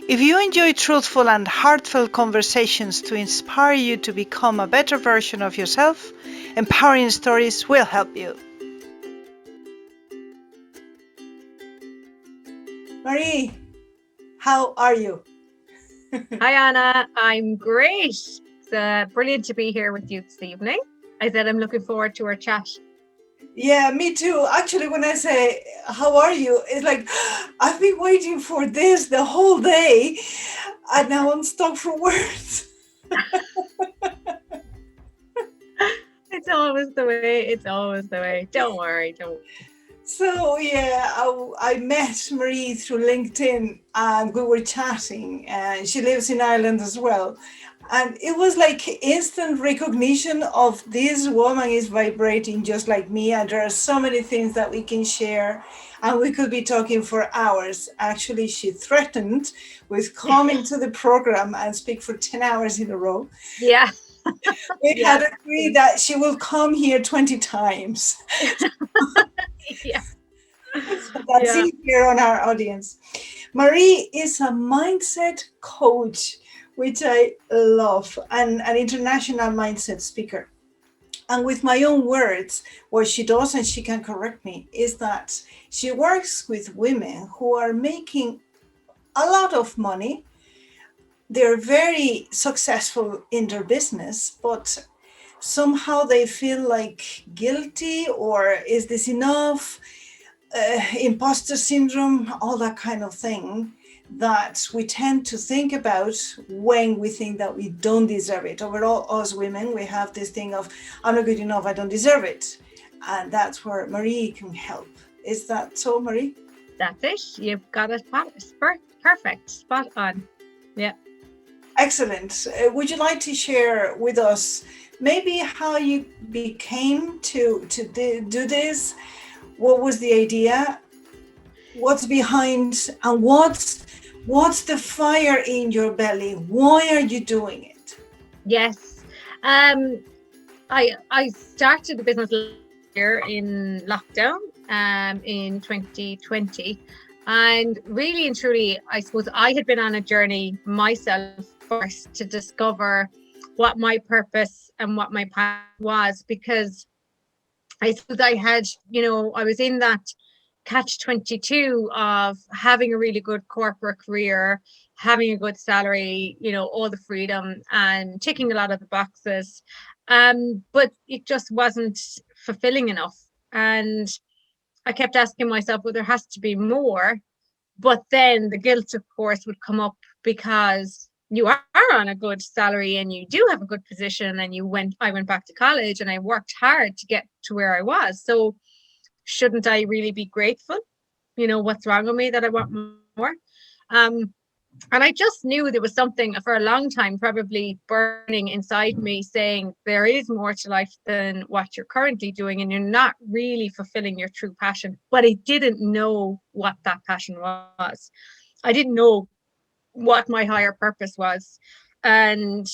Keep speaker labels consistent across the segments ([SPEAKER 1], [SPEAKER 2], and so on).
[SPEAKER 1] If you enjoy truthful and heartfelt conversations to inspire you to become a better version of yourself, empowering stories will help you. Marie, how are you?
[SPEAKER 2] Hi, Anna. I'm great. It's brilliant to be here with you this evening. I said I'm looking forward to our chat.
[SPEAKER 1] Yeah, me too. Actually, when I say, how are you? It's like, I've been waiting for this the whole day, and now I'm stuck for words.
[SPEAKER 2] It's always the way. It's always the way. Don't worry. Don't.
[SPEAKER 1] So yeah, I met Marie through LinkedIn and we were chatting, and she lives in Ireland as well. And it was like instant recognition of this woman is vibrating just like me, and there are so many things that we can share, and we could be talking for hours. Actually, she threatened with coming to the program and speak for 10 hours in a row.
[SPEAKER 2] Yeah.
[SPEAKER 1] We
[SPEAKER 2] Yeah.
[SPEAKER 1] had agreed that she will come here 20 times.
[SPEAKER 2] Yeah.
[SPEAKER 1] So that's
[SPEAKER 2] Yeah.
[SPEAKER 1] easier on our audience. Marie is a mindset coach, which I love, and an international mindset speaker. And with my own words, what she does, and she can correct me, is that she works with women who are making a lot of money. They're very successful in their business, but somehow they feel like guilty, or is this enough? Imposter syndrome, all that kind of thing that we tend to think about when we think that we don't deserve it. Overall, us women, we have this thing of, I'm not good enough, I don't deserve it. And that's where Marie can help. Is that so, Marie?
[SPEAKER 2] That's it. You've got it. Perfect. Spot on. Yeah.
[SPEAKER 1] Excellent. Would you like to share with us maybe how you became to do this? What was the idea? What's behind, and what's the fire in your belly? Why are you doing it?
[SPEAKER 2] Yes. Um. I started the business year in lockdown. In 2020, and really and truly, I suppose I had been on a journey myself first to discover what my purpose and what my path was, because I suppose I was in that catch 22 of having a really good corporate career, having a good salary, all the freedom and ticking a lot of the boxes. But it just wasn't fulfilling enough. And I kept asking myself, well, there has to be more. But then the guilt, of course, would come up because you are on a good salary and you do have a good position, and I went back to college and I worked hard to get to where I was. So shouldn't I really be grateful? What's wrong with me that I want more? Um, and I just knew there was something for a long time, probably burning inside me, saying there is more to life than what you're currently doing, and you're not really fulfilling your true passion. But I didn't know what that passion was. I didn't know what my higher purpose was. And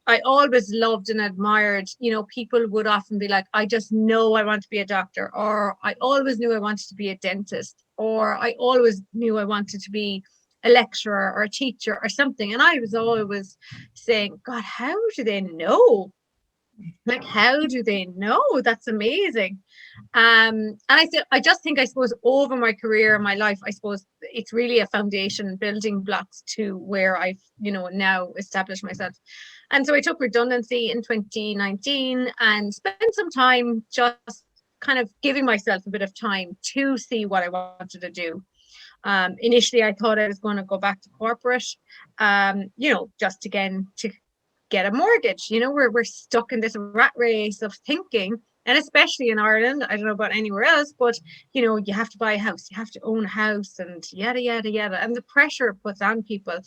[SPEAKER 2] I always loved and admired, people would often be like, I just know I want to be a doctor, or I always knew I wanted to be a dentist, or I always knew I wanted to be a lecturer or a teacher or something. And I was always saying, God, how do they know? Like, how do they know? That's amazing. I just think, I suppose, over my career, my life, I suppose it's really a foundation, building blocks to where I've, now established myself. And so I took redundancy in 2019 and spent some time just kind of giving myself a bit of time to see what I wanted to do. Initially, I thought I was going to go back to corporate, just again to get a mortgage. We're stuck in this rat race of thinking, and especially in Ireland, I don't know about anywhere else, but you have to buy a house, you have to own a house, and yada yada yada, and the pressure it puts on people.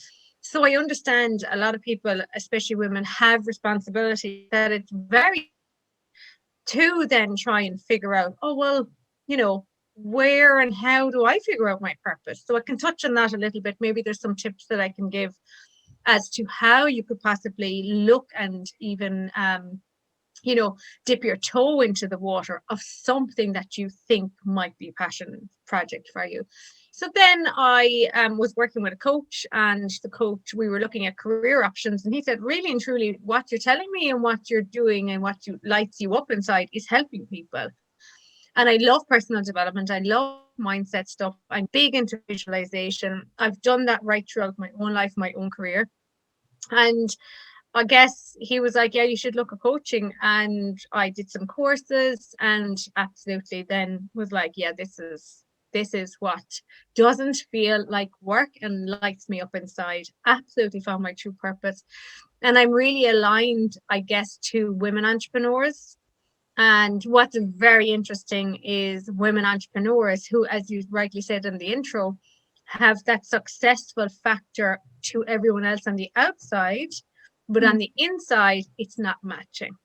[SPEAKER 2] So I understand a lot of people, especially women, have responsibility, that it's very to then try and figure out, oh well, you know, where and how do I figure out my purpose? So I can touch on that a little bit. Maybe there's some tips that I can give as to how you could possibly look and even dip your toe into the water of something that you think might be a passion project for you. So then I was working with a coach, and the coach, we were looking at career options, and he said, really and truly, what you're telling me and what you're doing and what you lights you up inside is helping people. And I love personal development. I love mindset stuff. I'm big into visualization. I've done that right throughout my own life, my own career. And I guess he was like, yeah, you should look at coaching. And I did some courses and absolutely then was like, yeah, this is what doesn't feel like work and lights me up inside. Absolutely found my true purpose. And I'm really aligned, I guess, to women entrepreneurs. And what's very interesting is women entrepreneurs who, as you rightly said in the intro, have that successful factor to everyone else on the outside, but on the inside, it's not matching.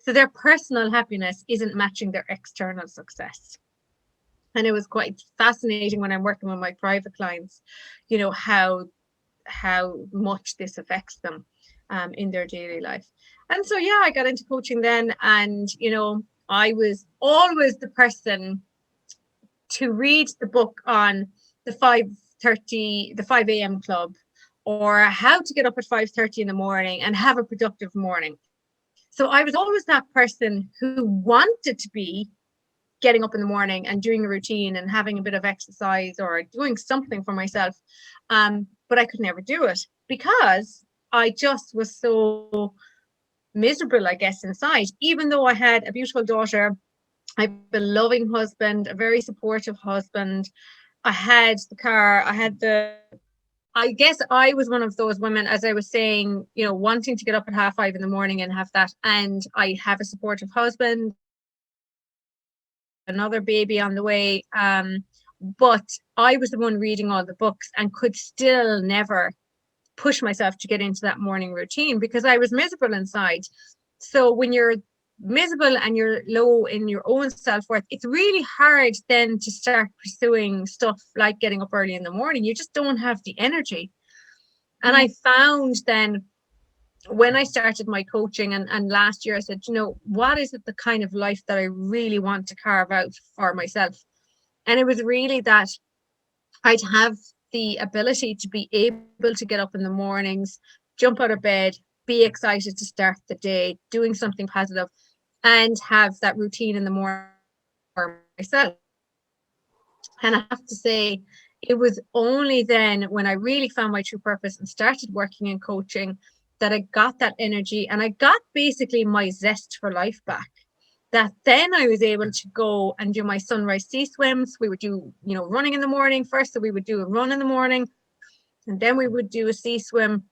[SPEAKER 2] So their personal happiness isn't matching their external success. And it was quite fascinating when I'm working with my private clients, how much this affects them in their daily life. And so yeah, I got into coaching then, and I was always the person to read the book on the 5:30, the 5 a.m. club, or how to get up at 5:30 in the morning and have a productive morning. So I was always that person who wanted to be getting up in the morning and doing a routine and having a bit of exercise or doing something for myself. But I could never do it because I just was so miserable, I guess, inside. Even though I had a beautiful daughter, I have a loving husband, a very supportive husband. I had the car, I guess I was one of those women, as I was saying, wanting to get up at 5:30 in the morning and have that. And I have a supportive husband, another baby on the way. But I was the one reading all the books and could still never push myself to get into that morning routine because I was miserable inside. So when you're miserable and you're low in your own self-worth, it's really hard then to start pursuing stuff like getting up early in the morning. You just don't have the energy. And I found then when I started my coaching and last year, I said, what is it the kind of life that I really want to carve out for myself? And it was really that I'd have the ability to be able to get up in the mornings, jump out of bed, be excited to start the day, doing something positive, and have that routine in the morning for myself. And I have to say, it was only then when I really found my true purpose and started working in coaching that I got that energy and I got basically my zest for life back. That then I was able to go and do my sunrise sea swims. We would do, running in the morning first. So we would do a run in the morning and then we would do a sea swim.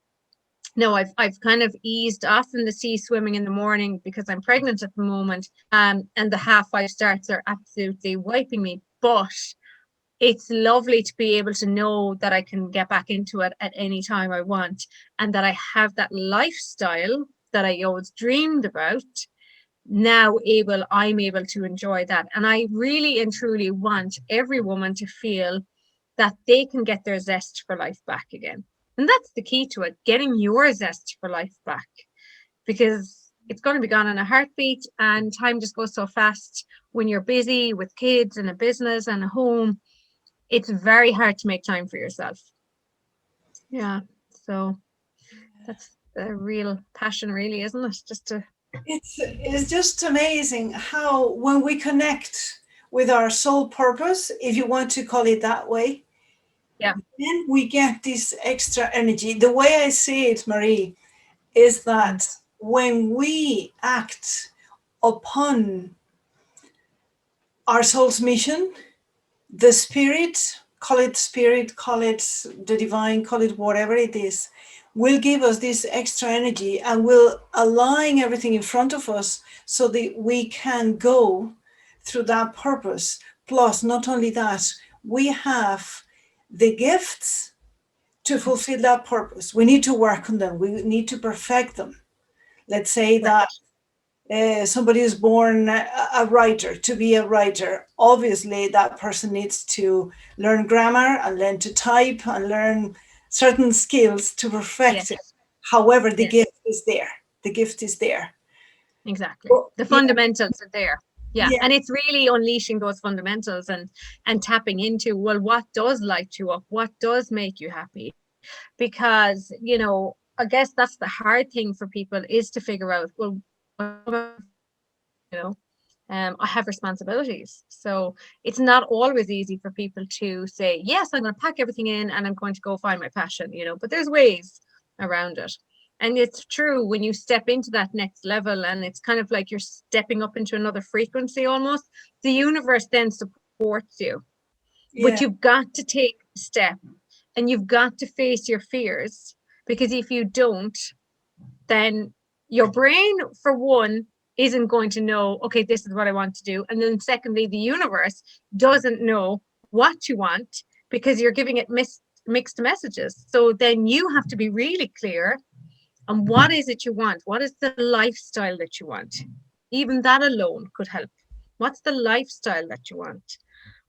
[SPEAKER 2] No, I've kind of eased off in the sea swimming in the morning because I'm pregnant at the moment. And the 5:30 starts are absolutely wiping me. But it's lovely to be able to know that I can get back into it at any time I want and that I have that lifestyle that I always dreamed about. Now I'm able to enjoy that. And I really and truly want every woman to feel that they can get their zest for life back again. And that's the key to it, getting your zest for life back, because it's going to be gone in a heartbeat and time just goes so fast when you're busy with kids and a business and a home. It's very hard to make time for yourself. Yeah. So that's a real passion, really, isn't it? Just to
[SPEAKER 1] It's just amazing how when we connect with our soul purpose, if you want to call it that way,
[SPEAKER 2] yeah,
[SPEAKER 1] then we get this extra energy. The way I see it, Marie, is that when we act upon our soul's mission, the spirit, call it the divine, call it whatever it is, will give us this extra energy and will align everything in front of us so that we can go through that purpose. Plus, not only that, we have the gifts to fulfill that purpose. We need to work on them. We need to perfect them. Let's say that somebody is born a writer. To be a writer, obviously that person needs to learn grammar and learn to type and learn certain skills to perfect
[SPEAKER 2] yes,
[SPEAKER 1] it. However, the
[SPEAKER 2] yes,
[SPEAKER 1] gift is there. The gift is there.
[SPEAKER 2] exactly.
[SPEAKER 1] Well,
[SPEAKER 2] The
[SPEAKER 1] yeah,
[SPEAKER 2] fundamentals are there. Yeah,
[SPEAKER 1] Yeah,
[SPEAKER 2] and it's really unleashing those fundamentals and tapping into, well, what does light you up? What does make you happy? Because, I guess that's the hard thing for people, is to figure out, well, you know, I have responsibilities. So it's not always easy for people to say, yes, I'm going to pack everything in and I'm going to go find my passion, but there's ways around it. And it's true, when you step into that next level, and it's kind of like you're stepping up into another frequency almost, the universe then supports you. But
[SPEAKER 1] yeah,
[SPEAKER 2] you've got to take a step, and you've got to face your fears, because if you don't, then your brain, for one, isn't going to know, okay, this is what I want to do. And then secondly, the universe doesn't know what you want, because you're giving it mixed messages. So then you have to be really clear on what is it you want. What is the lifestyle that you want? Even that alone could help. What's the lifestyle that you want?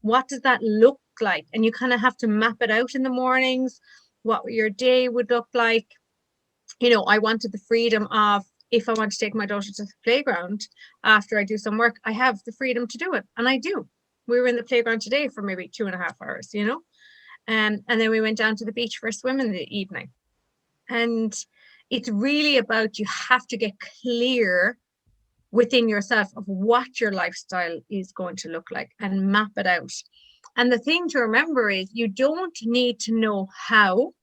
[SPEAKER 2] What does that look like? And you kind of have to map it out in the mornings, what your day would look like. I wanted the freedom of, if I want to take my daughter to the playground after I do some work, I have the freedom to do it. And I do. We were in the playground today for maybe 2.5 hours. And then we went down to the beach for a swim in the evening. And it's really about, you have to get clear within yourself of what your lifestyle is going to look like and map it out. And the thing to remember is, you don't need to know how.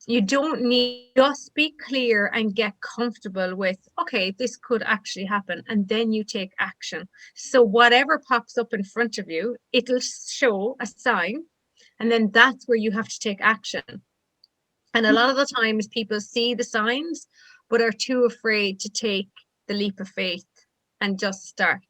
[SPEAKER 2] You don't need, just be clear and get comfortable with, okay, this could actually happen. And then you take action. So whatever pops up in front of you, it'll show a sign. And then that's where you have to take action. And a lot of the times people see the signs, but are too afraid to take the leap of faith and just start,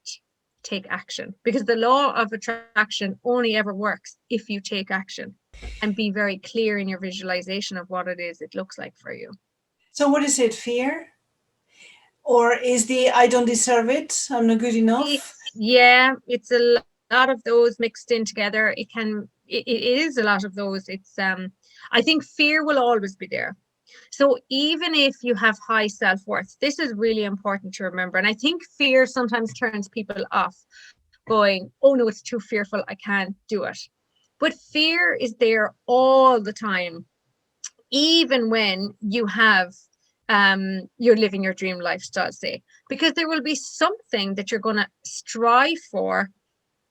[SPEAKER 2] take action. Because the law of attraction only ever works if you take action and be very clear in your visualization of what it is it looks like for you.
[SPEAKER 1] so what is it, fear? Or is the I don't deserve it, I'm not good enough?
[SPEAKER 2] Yeah, it's a lot of those mixed in together. It is a lot of those. I think fear will always be there. So even if you have high self-worth, this is really important to remember. And I think fear sometimes turns people off, going, oh no, it's too fearful, I can't do it. But fear is there all the time, even when you're living your dream lifestyle, say, because there will be something that you're going to strive for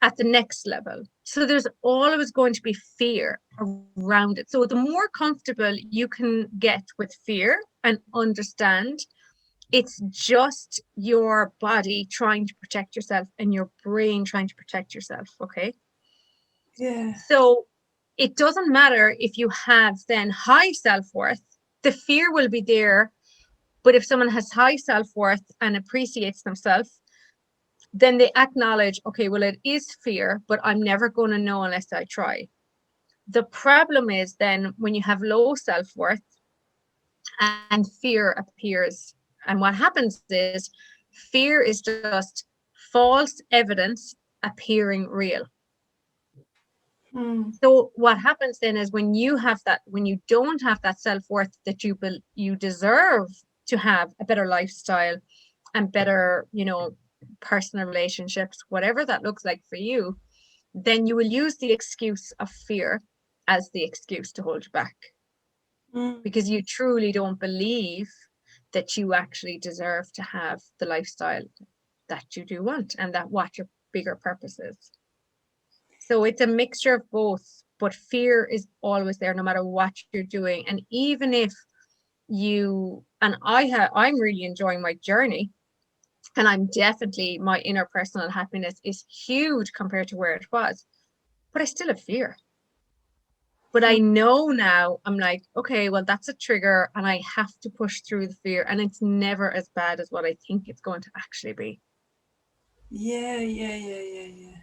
[SPEAKER 2] at the next level. So there's always going to be fear around it. So the more comfortable you can get with fear and understand, it's just your body trying to protect yourself and your brain trying to protect yourself. Okay.
[SPEAKER 1] Yeah.
[SPEAKER 2] So it doesn't matter if you have then high self worth, the fear will be there. But if someone has high self worth and appreciates themselves, then they acknowledge, okay, well, it is fear, but I'm never going to know unless I try. The problem is then when you have low self worth and fear appears. And what happens is, fear is just false evidence appearing real.
[SPEAKER 1] Hmm.
[SPEAKER 2] So what happens then is, when you don't have that self-worth that you deserve to have a better lifestyle and better, personal relationships, whatever that looks like for you, then you will use the excuse of fear as the excuse to hold you back,
[SPEAKER 1] Hmm.
[SPEAKER 2] because you truly don't believe that you actually deserve to have the lifestyle that you do want, and that what your bigger purpose is. So it's a mixture of both, but fear is always there no matter what you're doing. And even if I'm really enjoying my journey, and I'm definitely, my inner personal happiness is huge compared to where it was, but I still have fear. But I know now, I'm like, okay, well, that's a trigger and I have to push through the fear. And it's never as bad as what I think it's going to actually be.
[SPEAKER 1] Yeah, yeah, yeah, yeah, yeah.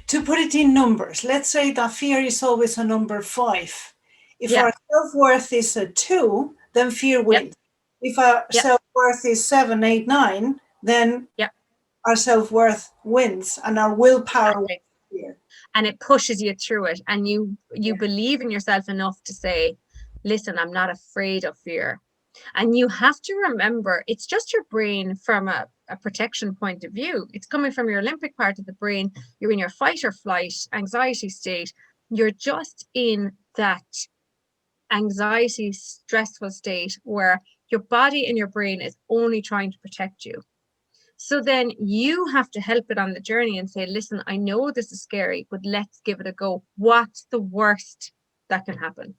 [SPEAKER 1] To put it in numbers, let's say that fear is always a number 5. If
[SPEAKER 2] Yeah.
[SPEAKER 1] our self worth is a 2, then fear
[SPEAKER 2] Yep.
[SPEAKER 1] wins. If our
[SPEAKER 2] Yep.
[SPEAKER 1] self worth is 7, 8, 9, then
[SPEAKER 2] Yep.
[SPEAKER 1] our self worth wins and our willpower wins
[SPEAKER 2] Exactly.
[SPEAKER 1] fear.
[SPEAKER 2] And it pushes you through it, and you
[SPEAKER 1] Yeah.
[SPEAKER 2] believe in yourself enough to say, listen, I'm not afraid of fear. And you have to remember, it's just your brain from a protection point of view. It's coming from your limbic part of the brain. You're in your fight or flight anxiety state. You're just in that anxiety, stressful state where your body and your brain is only trying to protect you. So then you have to help it on the journey and say, listen, I know this is scary, but let's give it a go. What's the worst that can happen?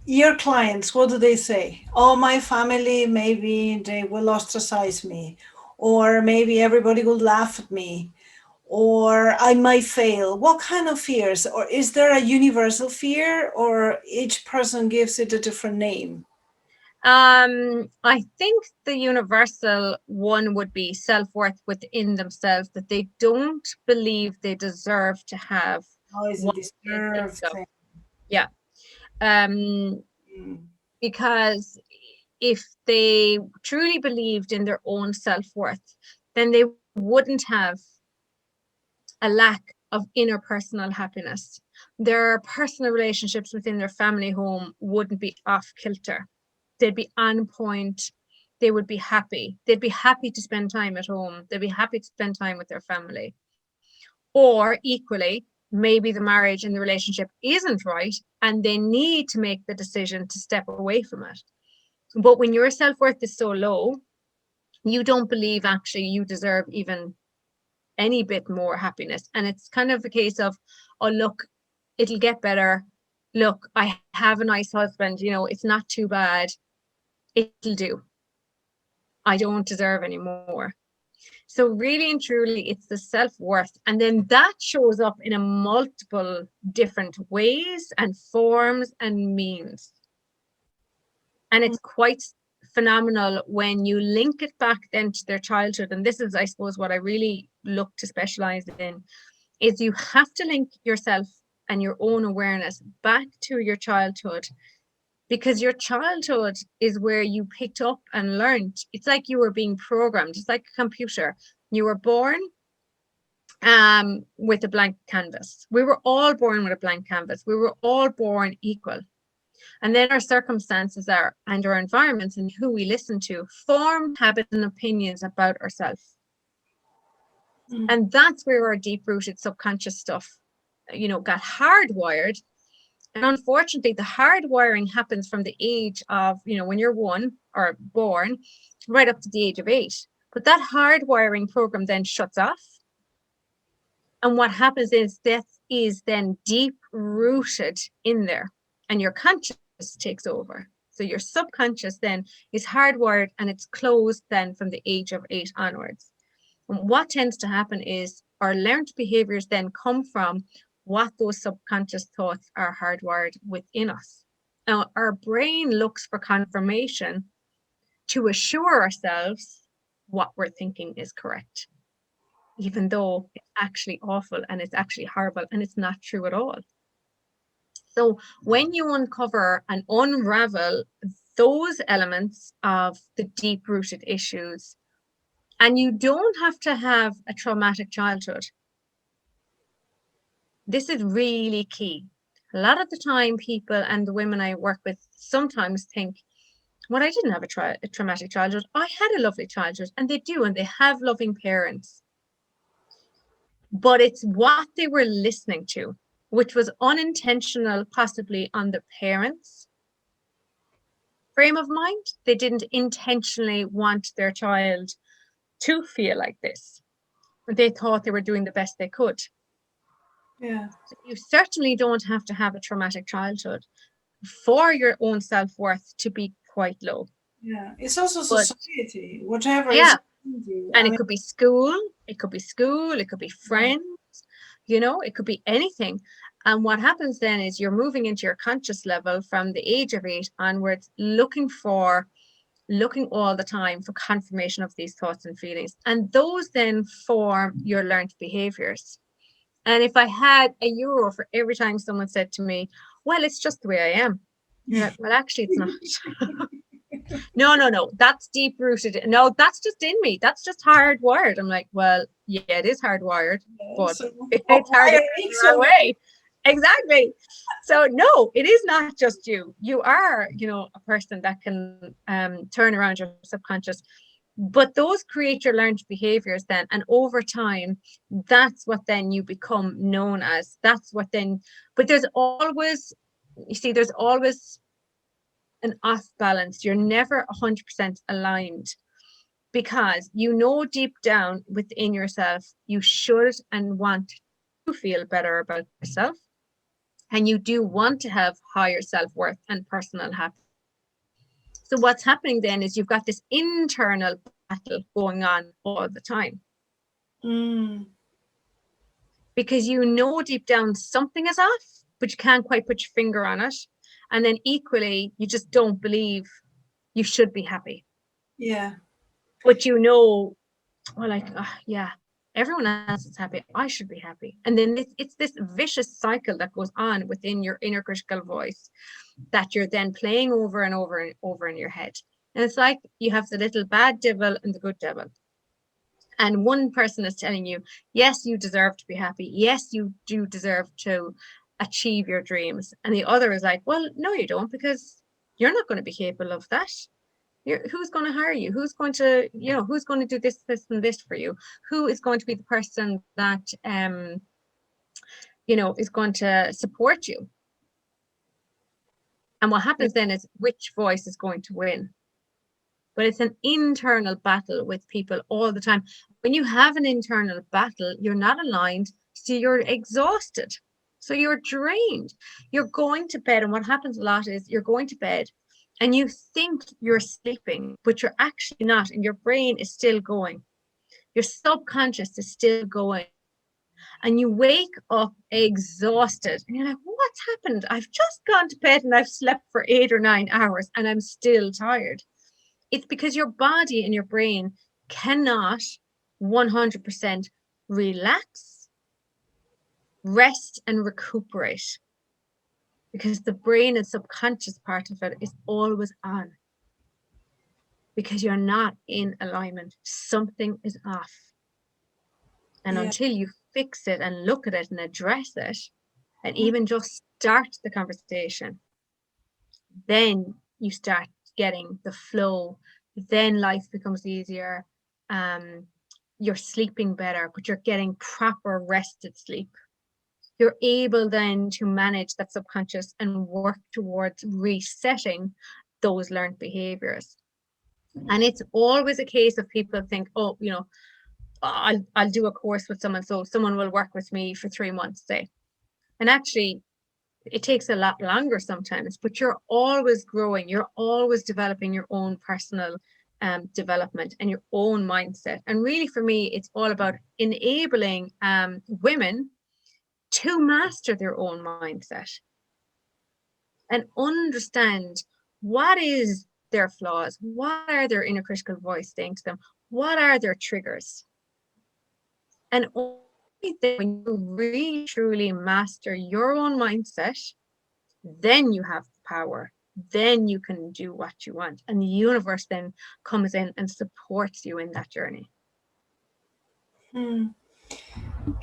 [SPEAKER 1] Your clients, what do they say? Oh, my family, maybe they will ostracize me, or maybe everybody will laugh at me, or I might fail. What kind of fears? Or is there a universal fear, or each person gives it a different name?
[SPEAKER 2] I think the universal one would be self-worth within themselves, that they don't believe they deserve to have
[SPEAKER 1] Oh, is a
[SPEAKER 2] what they think
[SPEAKER 1] deserved
[SPEAKER 2] of.
[SPEAKER 1] thing.
[SPEAKER 2] Yeah. Um,
[SPEAKER 1] Mm.
[SPEAKER 2] because if they truly believed in their own self-worth, then they wouldn't have a lack of interpersonal happiness. Their personal relationships within their family home wouldn't be off kilter. They'd be on point. They would be happy. They'd be happy to spend time at home. They'd be happy to spend time with their family. Or equally, maybe the marriage and the relationship isn't right and they need to make the decision to step away from it. But when your self worth is so low, you don't believe actually you deserve even any bit more happiness. And it's kind of a case of, oh, look, it'll get better. Look, I have a nice husband, it's not too bad. It'll do. I don't deserve any more. So, really and truly, it's the self worth. And then that shows up in a multiple different ways and forms and means. And it's quite phenomenal when you link it back then to their childhood. And this is, I suppose, what I really look to specialize in is you have to link yourself and your own awareness back to your childhood, because your childhood is where you picked up and learned. It's like you were being programmed. It's like a computer. You were born with a blank canvas. We were all born with a blank canvas. We were all born equal. And then our circumstances are and our environments and who we listen to form habits and opinions about ourselves.
[SPEAKER 1] Mm.
[SPEAKER 2] And that's where our deep rooted subconscious stuff, got hardwired. And unfortunately, the hardwiring happens from the age of, when you're one or born, right up to the age of 8. But that hardwiring program then shuts off. And what happens is that is then deep rooted in there, and your conscious takes over. So your subconscious then is hardwired and it's closed then from the age of 8 onwards. And what tends to happen is our learned behaviors then come from what those subconscious thoughts are hardwired within us. Now, our brain looks for confirmation to assure ourselves what we're thinking is correct, even though it's actually awful and it's actually horrible and it's not true at all. So, when you uncover and unravel those elements of the deep rooted issues, and you don't have to have a traumatic childhood, this is really key. A lot of the time, people and the women I work with sometimes think, well, I didn't have a traumatic childhood. I had a lovely childhood, and they do, and they have loving parents. But it's what they were listening to, which was unintentional, possibly on the parents' frame of mind. They didn't intentionally want their child to feel like this. They thought they were doing the best they could.
[SPEAKER 1] Yeah.
[SPEAKER 2] So you certainly don't have to have a traumatic childhood for your own self-worth to be quite low.
[SPEAKER 1] Yeah. It's also
[SPEAKER 2] But
[SPEAKER 1] society, whatever is
[SPEAKER 2] yeah,
[SPEAKER 1] around you.
[SPEAKER 2] and
[SPEAKER 1] I
[SPEAKER 2] it
[SPEAKER 1] mean,
[SPEAKER 2] could be school, it could be school, it could be
[SPEAKER 1] yeah.
[SPEAKER 2] friends, it could be anything. And what happens then is you're moving into your conscious level from the age of 8 onwards, looking all the time for confirmation of these thoughts and feelings. And those then form your learned behaviors. And if I had a euro for every time someone said to me, well, it's just the way I am. You're like, well, actually, it's not. No, no, no. That's deep rooted. No, that's just in me. That's just hardwired. I'm like, well, yeah, it is hardwired,
[SPEAKER 1] Yeah.
[SPEAKER 2] but
[SPEAKER 1] So,
[SPEAKER 2] it's
[SPEAKER 1] why
[SPEAKER 2] hardwired
[SPEAKER 1] are
[SPEAKER 2] in
[SPEAKER 1] we
[SPEAKER 2] the wrong
[SPEAKER 1] so
[SPEAKER 2] way. Exactly. So no, it is not just you. You are, a person that can turn around your subconscious. But those create your learned behaviors then, and over time, that's what then you become known as. That's what then. But there's always, you see, there's always an off balance. You're never 100% aligned, because deep down within yourself you should and want to feel better about yourself, and you do want to have higher self-worth and personal happiness. So what's happening then is you've got this internal battle going on all the time,
[SPEAKER 1] Mm,
[SPEAKER 2] because deep down something is off, but you can't quite put your finger on it. And then equally, you just don't believe you should be happy.
[SPEAKER 1] yeah.
[SPEAKER 2] But well, like, yeah, everyone else is happy. I should be happy. And then it's this vicious cycle that goes on within your inner critical voice that you're then playing over and over and over in your head. And it's like you have the little bad devil and the good devil. And one person is telling you, yes, you deserve to be happy. Yes, you do deserve to achieve your dreams. And the other is like, well, no, you don't, because you're not going to be capable of that. Who's going to hire you? Who's going to do this, and this for you? Who is going to be the person that, is going to support you? And what
[SPEAKER 1] Yeah.
[SPEAKER 2] happens then is which voice is going to win. But it's an internal battle with people all the time. When you have an internal battle, you're not aligned, so you're exhausted. So you're drained. You're going to bed, and what happens a lot is you're going to bed and you think you're sleeping, but you're actually not, and your brain is still going. Your subconscious is still going. And you wake up exhausted, and you're like, what's happened? I've just gone to bed and I've slept for 8 or 9 hours and I'm still tired. It's because your body and your brain cannot 100% relax, rest, and recuperate, because the brain and subconscious part of it is always on, because you're not in alignment. Something is off. And
[SPEAKER 1] Yeah.
[SPEAKER 2] until you fix it and look at it and address it, and even just start the conversation, then you start getting the flow. Then life becomes easier. Um, you're sleeping better, but you're getting proper rested sleep. You're able then to manage that subconscious and work towards resetting those learned behaviors. And it's always a case of people think, oh, I'll do a course with someone, so someone will work with me for 3 months, say. And actually, it takes a lot longer sometimes, but you're always growing. You're always developing your own personal development and your own mindset. And really, for me, it's all about enabling women to master their own mindset and understand what is their flaws, what are their inner critical voice saying to them, what are their triggers. And only then, when you really truly master your own mindset, then you have the power. Then you can do what you want. And the universe then comes in and supports you in that journey.
[SPEAKER 1] Hmm.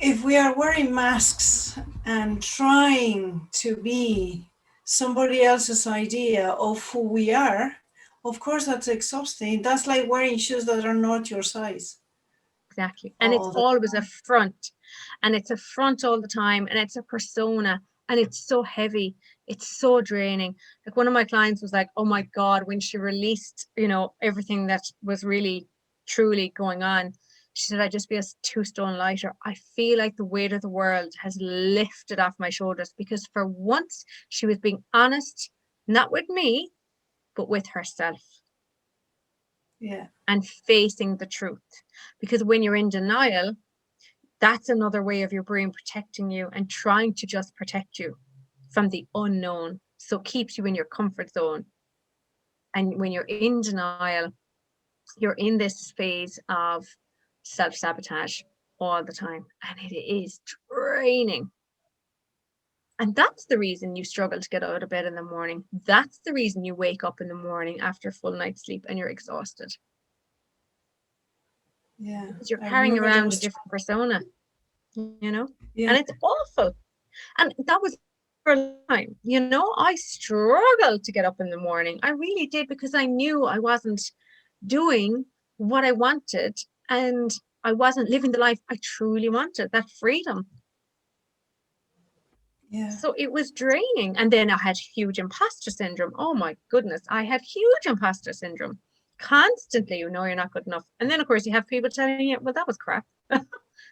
[SPEAKER 1] If we are wearing masks and trying to be somebody else's idea of who we are, of course that's exhausting. That's like wearing shoes that are not your size
[SPEAKER 2] Exactly. And it's
[SPEAKER 1] all the
[SPEAKER 2] always a
[SPEAKER 1] time.
[SPEAKER 2] front. And it's a front all the time. And it's a persona. And it's so heavy. It's so draining. Like, one of my clients was like, oh my God, when she released, everything that was really truly going on, she said, I just feel 2 stone lighter. I feel like the weight of the world has lifted off my shoulders, because for once she was being honest, not with me, but with herself,
[SPEAKER 1] Yeah.
[SPEAKER 2] and facing the truth. Because when you're in denial, that's another way of your brain protecting you and trying to just protect you from the unknown. So it keeps you in your comfort zone. And when you're in denial, you're in this phase of self sabotage all the time. And it is draining. And that's the reason you struggle to get out of bed in the morning. That's the reason you wake up in the morning after a full night's sleep and you're exhausted,
[SPEAKER 1] Yeah.
[SPEAKER 2] because you're
[SPEAKER 1] I
[SPEAKER 2] carrying
[SPEAKER 1] remember
[SPEAKER 2] around a
[SPEAKER 1] those.
[SPEAKER 2] different persona, and
[SPEAKER 1] Yeah.
[SPEAKER 2] it's awful. And that was for a long time. You know, I struggled to get up in the morning. I really did, because I knew I wasn't doing what I wanted, and I wasn't living the life I truly wanted, that freedom.
[SPEAKER 1] Yeah.
[SPEAKER 2] So it was draining. And then I had huge imposter syndrome. Oh my goodness, I had huge imposter syndrome. Constantly, you know, you're not good enough. And then, of course, you have people telling you, well, that was crap.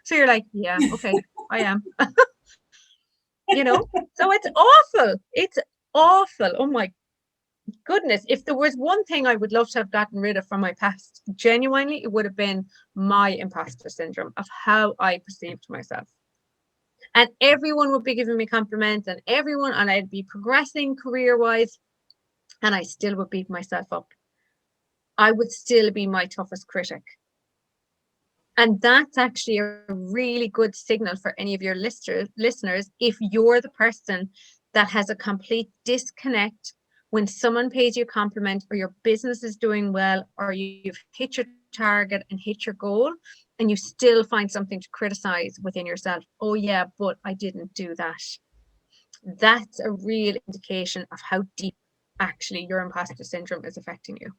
[SPEAKER 2] So you're like, yeah, okay, I am. You know? So it's awful. It's awful. Oh my goodness. If there was one thing I would love to have gotten rid of from my past, genuinely, it would have been my imposter syndrome of how I perceived myself. And everyone would be giving me compliments, and everyone, and I'd be progressing career wise, and I still would beat myself up. I would still be my toughest critic. And that's actually a really good signal for any of your listeners if you're the person that has a complete disconnect when someone pays you a compliment, or your business is doing well, or you've hit your target and hit your goal, and you still find something to criticize within yourself. Oh, yeah, but I didn't do that. That's a real indication of how deep actually your imposter syndrome is affecting you,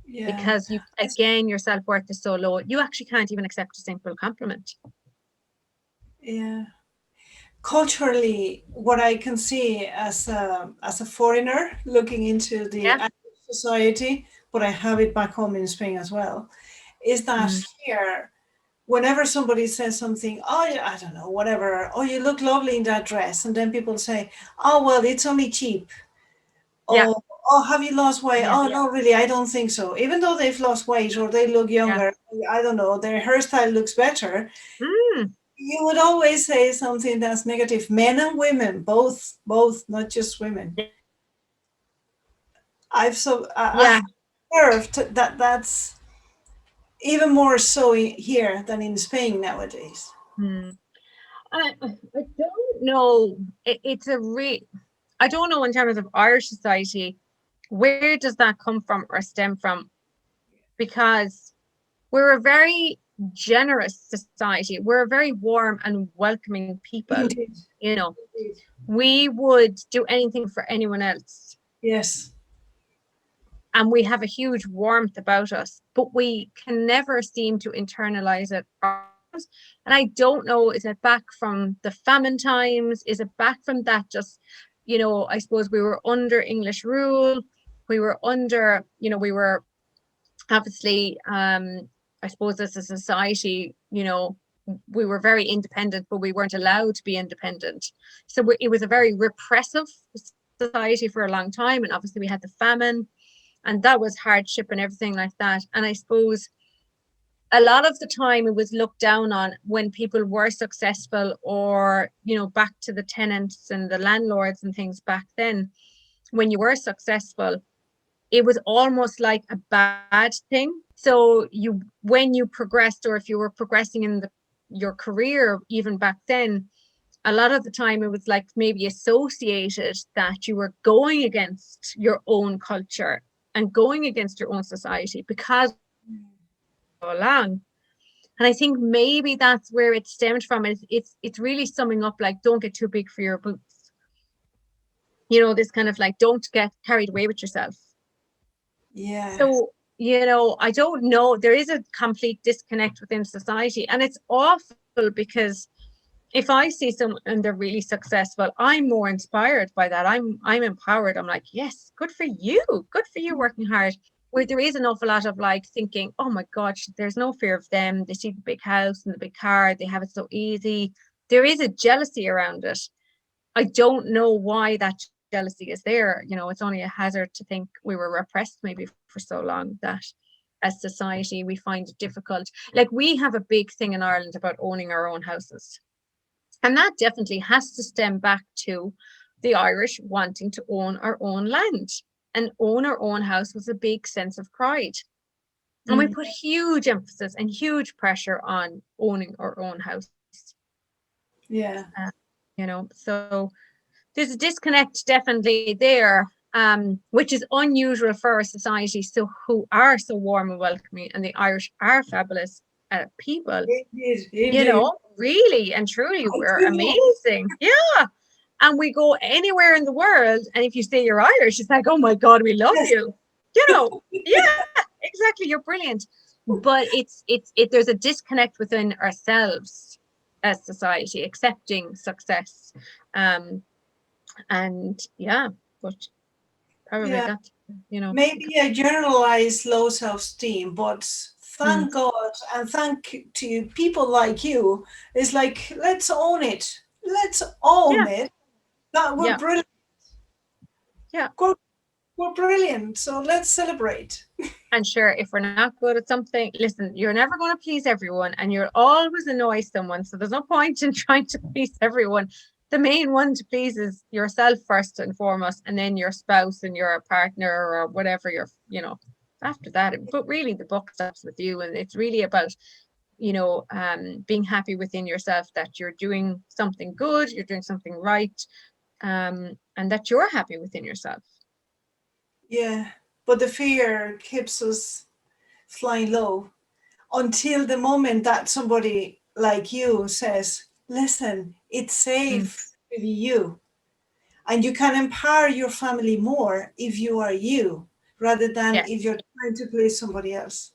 [SPEAKER 1] Yeah.
[SPEAKER 2] because you, again, your self-worth is so low, you actually can't even accept a simple compliment.
[SPEAKER 1] Yeah. Culturally, what I can see as a foreigner looking into the
[SPEAKER 2] Yeah.
[SPEAKER 1] Irish society, but I have it back home in Spain as well, is that
[SPEAKER 2] Mm.
[SPEAKER 1] here, whenever somebody says something, oh, yeah, I don't know, whatever, oh, you look lovely in that dress, and then people say, oh, well, it's only cheap.
[SPEAKER 2] Yeah.
[SPEAKER 1] Oh, oh, have you lost weight?
[SPEAKER 2] Yeah.
[SPEAKER 1] Oh, no, really, I don't think so. Even though they've lost weight or they look
[SPEAKER 2] Yeah.
[SPEAKER 1] younger, I don't know, their hairstyle looks better.
[SPEAKER 2] Mm.
[SPEAKER 1] You would always say something that's negative. Men and women, both, not just women. I
[SPEAKER 2] Yeah.
[SPEAKER 1] have observed that that's even more so here than in Spain nowadays.
[SPEAKER 2] Mm. I don't know. It's a I don't know in terms of Irish society, where does that come from or stem from? Because we're a very generous society. We're a very warm and welcoming people.
[SPEAKER 1] Indeed,
[SPEAKER 2] You know,
[SPEAKER 1] indeed.
[SPEAKER 2] we would do anything for anyone else.
[SPEAKER 1] Yes.
[SPEAKER 2] And we have a huge warmth about us, but we can never seem to internalize it ourselves. And I don't know, is it back from the famine times? Is it back from that? Just, you know, I suppose we were under English rule. We were under, you know, we were obviously, I suppose as a society, you know, we were very independent, but we weren't allowed to be independent. So it was a very repressive society for a long time. And obviously, we had the famine, and that was hardship and everything like that. And I suppose a lot of the time it was looked down on when people were successful, or, you know, back to the tenants and the landlords and things back then, when you were successful, it was almost like a bad thing. So you, when you progressed, or if you were progressing in your career, even back then, a lot of the time it was like maybe associated that you were going against your own culture and going against your own society because all along. And I think maybe that's where it stemmed from. It's really summing up like, don't get too big for your boots. You know, this kind of like, don't get carried away with yourself.
[SPEAKER 1] Yeah.
[SPEAKER 2] So, you know, I don't know. There is a complete disconnect within society, and it's awful because if I see someone and they're really successful, I'm more inspired by that. I'm empowered. I'm like, yes, good for you. Good for you working hard. Where there is an awful lot of like thinking, oh my gosh, there's no fear of them. They see the big house and the big car. They have it so easy. There is a jealousy around it. I don't know why that jealousy is there. You know, it's only a hazard to think we were repressed maybe for so long that as society we find it difficult. Like, we have a big thing in Ireland about owning our own houses. And that definitely has to stem back to the Irish wanting to own our own land and own our own house was a big sense of pride. And we
[SPEAKER 1] Mm.
[SPEAKER 2] put huge emphasis and huge pressure on owning our own house.
[SPEAKER 1] Yeah.
[SPEAKER 2] Uh, you know, so there's a disconnect definitely there, which is unusual for our society. So who are so warm and welcoming, and the Irish are fabulous. people,
[SPEAKER 1] Indeed, indeed.
[SPEAKER 2] really and truly,
[SPEAKER 1] I
[SPEAKER 2] we're
[SPEAKER 1] do know.
[SPEAKER 2] amazing. Yeah. And we go anywhere in the world. And if you say you're Irish, it's like, oh my God, we love
[SPEAKER 1] Yes.
[SPEAKER 2] you. Yeah, exactly. You're brilliant. But there's a disconnect within ourselves as society, accepting success. Um, and yeah, but probably
[SPEAKER 1] Yeah.
[SPEAKER 2] got,
[SPEAKER 1] Maybe I generalize low self-esteem, but
[SPEAKER 2] mm,
[SPEAKER 1] thank God and thank to you, people like you. It's like, let's own it. Let's own
[SPEAKER 2] yeah,
[SPEAKER 1] it. That we're
[SPEAKER 2] yeah,
[SPEAKER 1] brilliant.
[SPEAKER 2] yeah.
[SPEAKER 1] We're brilliant. So let's celebrate.
[SPEAKER 2] And sure, if we're not good at something, listen, you're never going to please everyone and you'll always annoy someone. So there's no point in trying to please everyone. The main one to please is yourself first and foremost, and then your spouse and your partner or whatever after that. But really, the buck stops with you. And it's really about, being happy within yourself that you're doing something good, you're doing something right, and that you're happy within yourself.
[SPEAKER 1] Yeah. But the fear keeps us flying low until the moment that somebody like you says, listen, it's
[SPEAKER 2] Mm,
[SPEAKER 1] safe to be you. And you can empower your family more if you are you rather than if
[SPEAKER 2] yes,
[SPEAKER 1] you're trying to please somebody else.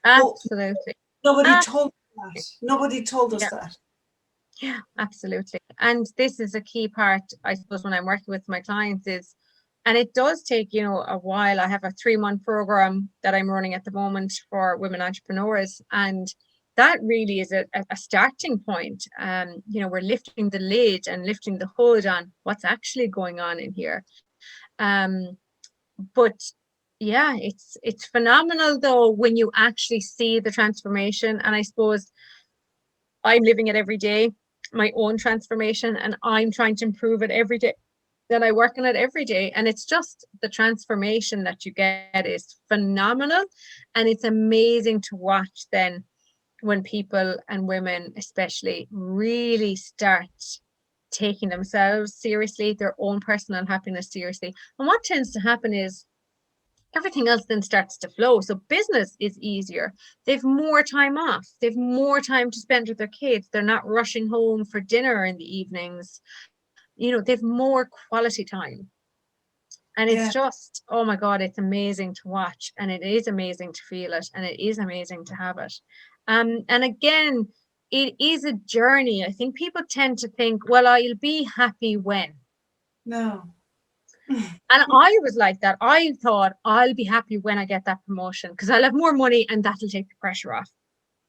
[SPEAKER 1] But
[SPEAKER 2] absolutely.
[SPEAKER 1] nobody told
[SPEAKER 2] Absolutely.
[SPEAKER 1] us that. Nobody told us
[SPEAKER 2] Yeah,
[SPEAKER 1] that.
[SPEAKER 2] yeah, absolutely. And this is a key part, I suppose, when I'm working with my clients is, and it does take, a while. I have a 3-month program that I'm running at the moment for women entrepreneurs. And that really is a starting point. We're lifting the lid and lifting the hood on what's actually going on in here. Um, but yeah, it's phenomenal though when you actually see the transformation. And I suppose I'm living it every day, my own transformation, and I'm trying to improve it every day. Then I work on it every day. And it's just the transformation that you get is phenomenal. And it's amazing to watch then when people and women, especially, really start taking themselves seriously, their own personal happiness seriously. And what tends to happen is everything else then starts to flow. So business is easier. They've more time off. They've more time to spend with their kids. They're not rushing home for dinner in the evenings. They've more quality time. And it's
[SPEAKER 1] Yeah.
[SPEAKER 2] just, oh my God, it's amazing to watch. And it is amazing to feel it. And it is amazing to have it. And again, it is a journey. I think people tend to think, well, I'll be happy when.
[SPEAKER 1] No.
[SPEAKER 2] And I was like that. I thought I'll be happy when I get that promotion because I'll have more money and that'll take the pressure off.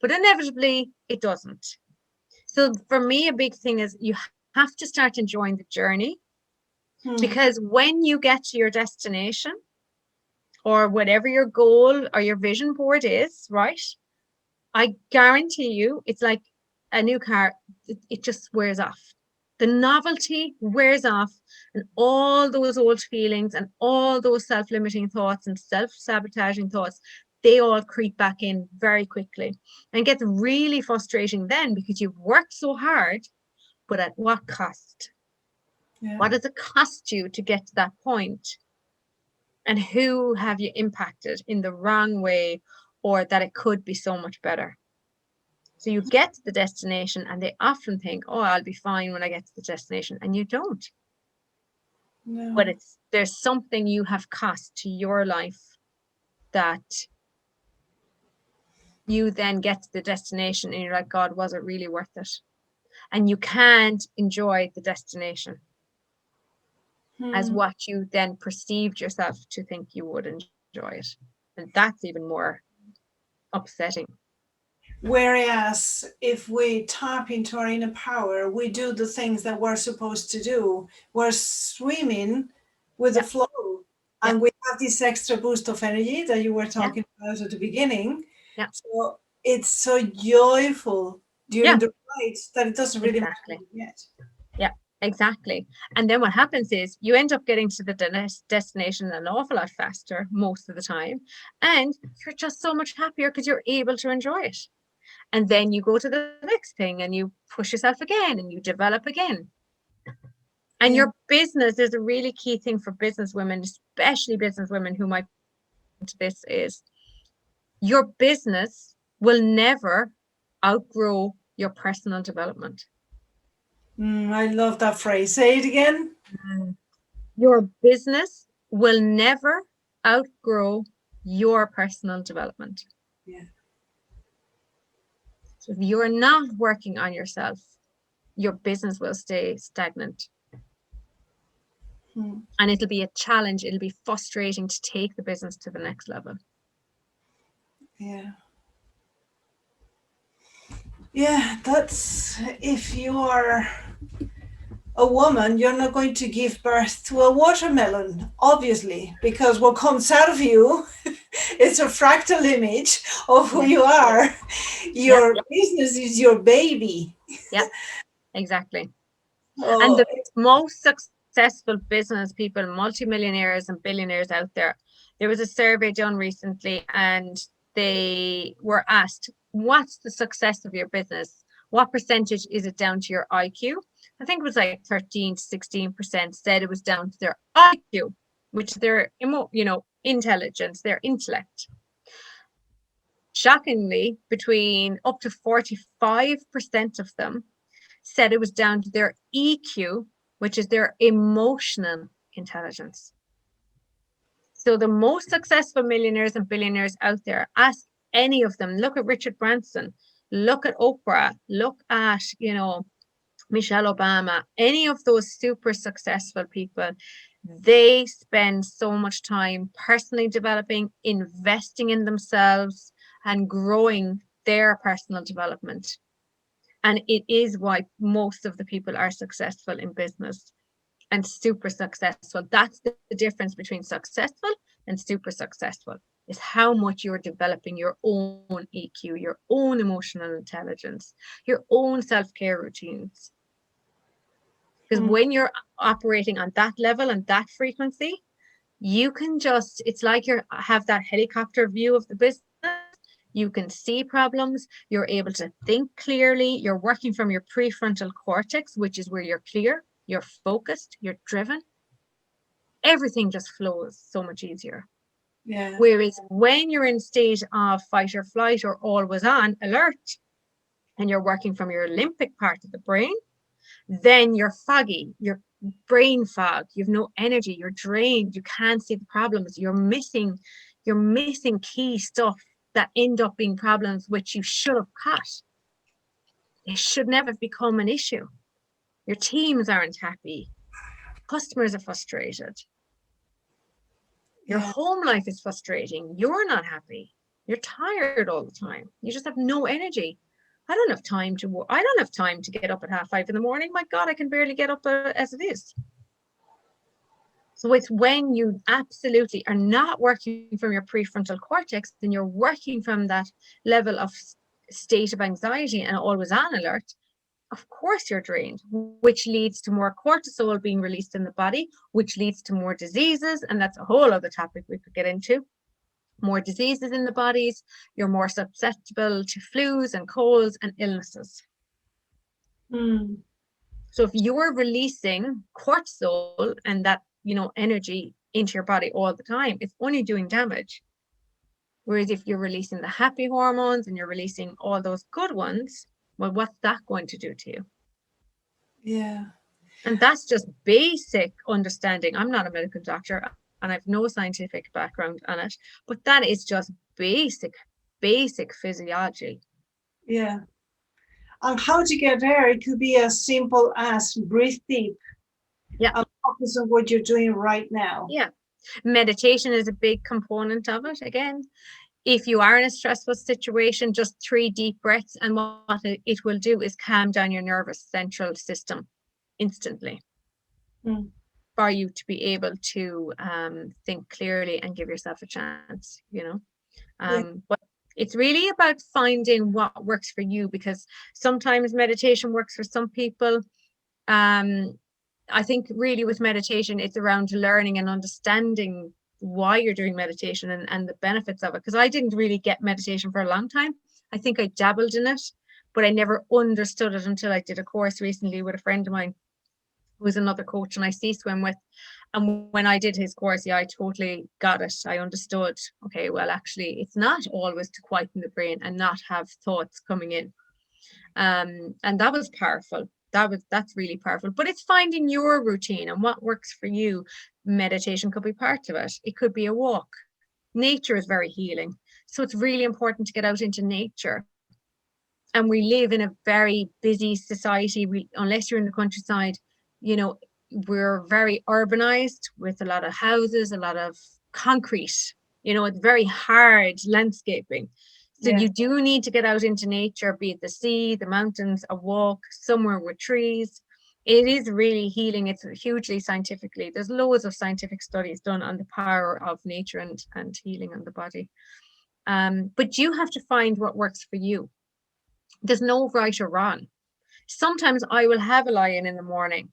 [SPEAKER 2] But inevitably, it doesn't. So for me, a big thing is you have to start enjoying the journey
[SPEAKER 1] Hmm.
[SPEAKER 2] because when you get to your destination or whatever your goal or your vision board is, right? I guarantee you, it's like a new car, it just wears off. The novelty wears off, and all those old feelings and all those self limiting thoughts and self sabotaging thoughts, they all creep back in very quickly. And it gets really frustrating then because you've worked so hard, but at what cost?
[SPEAKER 1] Yeah.
[SPEAKER 2] What does it cost you to get to that point? And who have you impacted in the wrong way or that it could be so much better? So you get to the destination and they often think, oh, I'll be fine when I get to the destination. And you don't. But
[SPEAKER 1] No.
[SPEAKER 2] there's something you have cost to your life that you then get to the destination and you're like, God, was it really worth it? And you can't enjoy the destination as
[SPEAKER 1] Hmm.
[SPEAKER 2] what you then perceived yourself to think you would enjoy it. And that's even more upsetting.
[SPEAKER 1] Whereas if we tap into our inner power, we do the things that we're supposed to do. We're swimming with the
[SPEAKER 2] Yeah,
[SPEAKER 1] flow.
[SPEAKER 2] yeah,
[SPEAKER 1] And we have this extra boost of energy that you were
[SPEAKER 2] yeah,
[SPEAKER 1] talking about at the beginning.
[SPEAKER 2] yeah,
[SPEAKER 1] So it's so joyful during
[SPEAKER 2] yeah,
[SPEAKER 1] the ride that it doesn't really matter
[SPEAKER 2] exactly.
[SPEAKER 1] yet.
[SPEAKER 2] Yeah, exactly. And then what happens is you end up getting to the destination an awful lot faster most of the time. And you're just so much happier because you're able to enjoy it. And then you go to the next thing and you push yourself again and you develop again. And
[SPEAKER 1] Yeah.
[SPEAKER 2] your business is a really key thing for business women, especially business women who might be listening to this is your business. will never outgrow your personal development.
[SPEAKER 1] I love that phrase. Say it again.
[SPEAKER 2] Your business will never outgrow your personal development.
[SPEAKER 1] Yeah.
[SPEAKER 2] So if you're not working on yourself, your business will stay stagnant. And it'll be a challenge. It'll be frustrating to take the business to the next level.
[SPEAKER 1] Yeah. Yeah, that's if you are a woman, you're not going to give birth to a watermelon, obviously, because what comes out of you it's a fractal image of who you are. Your business is your baby.
[SPEAKER 2] Yeah, exactly. And
[SPEAKER 1] Oh,
[SPEAKER 2] the most successful business people, multimillionaires and billionaires out there was a survey done recently and they were asked, what's the success of your business? What percentage is it down to your IQ? I think it was like 13 to 16% said it was down to their IQ, which is their, intelligence, their intellect. Shockingly, between up to 45% of them said it was down to their EQ, which is their emotional intelligence. So the most successful millionaires and billionaires out there, ask any of them, look at Richard Branson, look at Oprah, look at, Michelle Obama, any of those super successful people, they spend so much time personally developing, investing in themselves, and growing their personal development. And it is why most of the people are successful in business and super successful. That's the difference between successful and super successful, is how much you're developing your own EQ, your own emotional intelligence, your own self-care routines. Because when you're operating on that level and that frequency, you can just, it's like you have that helicopter view of the business. You can see problems. You're able to think clearly. You're working from your prefrontal cortex, which is where you're clear, you're focused, you're driven. Everything just flows so much easier.
[SPEAKER 1] yeah.
[SPEAKER 2] Whereas when you're in a state of fight or flight or always on alert, and you're working from your limbic part of the brain, then you're foggy, you're brain fog, you've no energy, you're drained, you can't see the problems, you're missing key stuff that end up being problems which you should have caught. It should never become an issue. Your teams aren't happy, customers are frustrated, your home life is frustrating, you're not happy, you're tired all the time, you just have no energy. I don't have time to get up at 5:30 in the morning. My God, I can barely get up as it is. So it's when you absolutely are not working from your prefrontal cortex, and you're working from that level of state of anxiety and always on alert, of course you're drained, which leads to more cortisol being released in the body, which leads to more diseases. And that's a whole other topic we could get into. More diseases in the bodies, you're more susceptible to flus and colds and illnesses. So if you're releasing cortisol and that, energy into your body all the time, it's only doing damage. Whereas if you're releasing the happy hormones and you're releasing all those good ones, well, what's that going to do to you?
[SPEAKER 1] Yeah.
[SPEAKER 2] And that's just basic understanding. I'm not a medical doctor and I've no scientific background on it, but that is just basic physiology.
[SPEAKER 1] Yeah. And how to get there, it could be as simple as breathe deep.
[SPEAKER 2] Yeah.
[SPEAKER 1] And focus on what you're doing right now.
[SPEAKER 2] Yeah. Meditation is a big component of it. Again, if you are in a stressful situation, just 3 deep breaths, and what it will do is calm down your nervous central system instantly for you to be able to think clearly and give yourself a chance, But it's really about finding what works for you, because sometimes meditation works for some people. I think really with meditation, it's around learning and understanding why you're doing meditation and the benefits of it. Because I didn't really get meditation for a long time. I think I dabbled in it, but I never understood it until I did a course recently with a friend of mine who is another coach and I sea swim with. And when I did his course, yeah, I totally got it. I understood, okay, well, actually, it's not always to quieten the brain and not have thoughts coming in. And that was powerful. That's really powerful. But it's finding your routine and what works for you. Meditation could be part of it. It could be a walk. Nature is very healing. So it's really important to get out into nature. And we live in a very busy society. Unless you're in the countryside, you know, we're very urbanized with a lot of houses, a lot of concrete. It's very hard landscaping. So
[SPEAKER 1] Yeah.
[SPEAKER 2] you do need to get out into nature, be it the sea, the mountains, a walk, somewhere with trees. It is really healing. It's hugely scientifically. There's loads of scientific studies done on the power of nature and healing on the body. But you have to find what works for you. There's no right or wrong. Sometimes I will have a lie-in in the morning.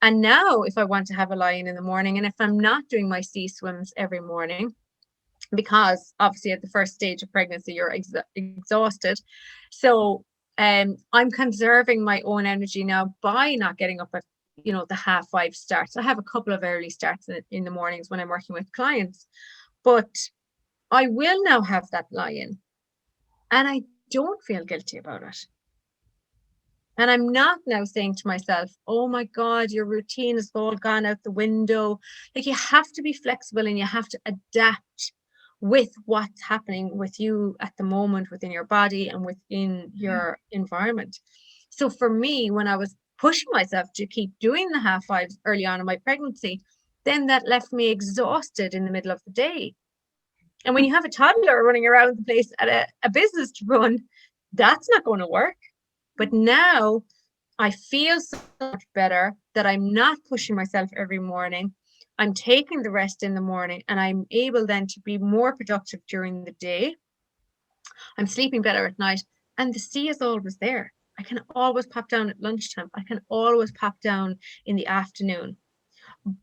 [SPEAKER 2] And now, if I want to have a lie-in in the morning, and if I'm not doing my sea swims every morning, because obviously at the first stage of pregnancy, you're exhausted. So I'm conserving my own energy now by not getting up at, the 5:30 starts. I have a couple of early starts in the mornings when I'm working with clients, but I will now have that lie-in and I don't feel guilty about it. And I'm not now saying to myself, oh my God, your routine has all gone out the window. Like, you have to be flexible and you have to adapt with what's happening with you at the moment within your body and within your environment. So for me, when I was pushing myself to keep doing the 5:30 early on in my pregnancy, then that left me exhausted in the middle of the day. And when you have a toddler running around the place at a business to run, that's not going to work. But now I feel so much better that I'm not pushing myself every morning. I'm taking the rest in the morning and I'm able then to be more productive during the day. I'm sleeping better at night and the sea is always there. I can always pop down at lunchtime. I can always pop down in the afternoon.